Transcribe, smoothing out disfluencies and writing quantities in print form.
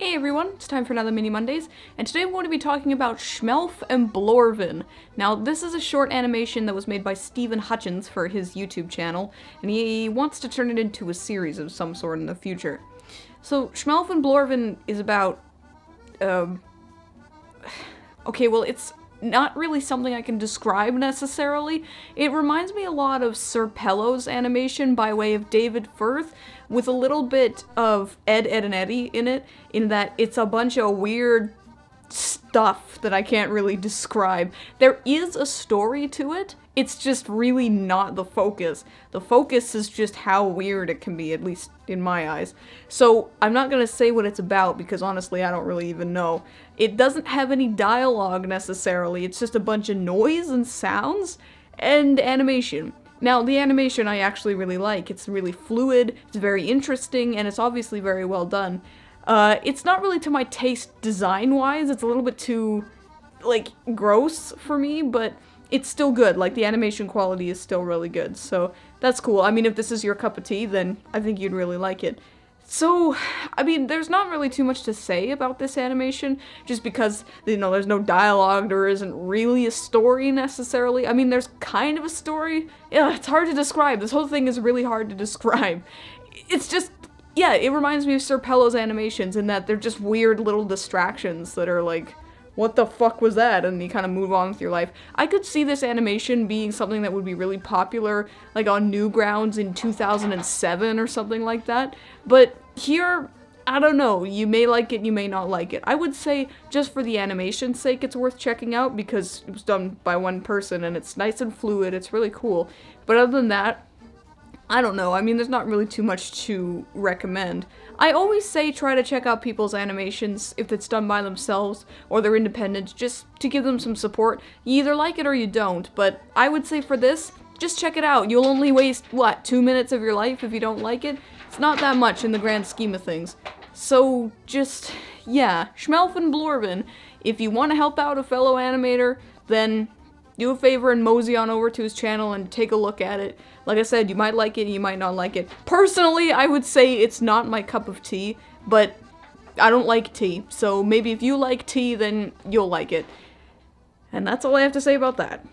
Hey everyone, it's time for another Mini Mondays, and today I'm going to be talking about Shmelf Blorvin. Now, this is a short animation that was made by Stephen Hutchins for his YouTube channel, and he wants to turn it into a series of some sort in the future. So, Shmelf Blorvin is about, okay, well, it's not really something I can describe necessarily. It reminds me a lot of Sir Pello's animation by way of David Firth, with a little bit of Ed, Edd and Eddy in it, in that it's a bunch of weird stuff that I can't really describe. There is a story to it, it's just really not the focus. The focus is just how weird it can be, at least in my eyes. So I'm not gonna say what it's about because honestly I don't really even know. It doesn't have any dialogue necessarily, it's just a bunch of noise and sounds and animation. Now, the animation I actually really like. It's really fluid, it's very interesting, and it's obviously very well done. It's not really to my taste design-wise, it's a little bit too, like, gross for me, but it's still good. Like, the animation quality is still really good, so that's cool. I mean, if this is your cup of tea, then I think you'd really like it. So, I mean, there's not really too much to say about this animation, just because, you know, there's no dialogue, there isn't really a story necessarily. I mean, there's kind of a story. Yeah, it's hard to describe. This whole thing is really hard to describe. It's just, yeah, it reminds me of Sir Pello's animations in that they're just weird little distractions that are like, what the fuck was that? And you kind of move on with your life. I could see this animation being something that would be really popular, like on Newgrounds in 2007 or something like that. But here, I don't know, you may like it, you may not like it. I would say, just for the animation's sake, it's worth checking out because it was done by one person and it's nice and fluid, it's really cool. But other than that, I don't know, I mean, there's not really too much to recommend. I always say try to check out people's animations if it's done by themselves or they're independent, just to give them some support. You either like it or you don't, but I would say for this, just check it out. You'll only waste, what, 2 minutes of your life if you don't like it? It's not that much in the grand scheme of things. So, just, yeah, Shmelf Blorvin. If you want to help out a fellow animator, then do a favor and mosey on over to his channel and take a look at it. Like I said, you might like it, you might not like it. Personally, I would say it's not my cup of tea, but I don't like tea. So maybe if you like tea, then you'll like it. And that's all I have to say about that.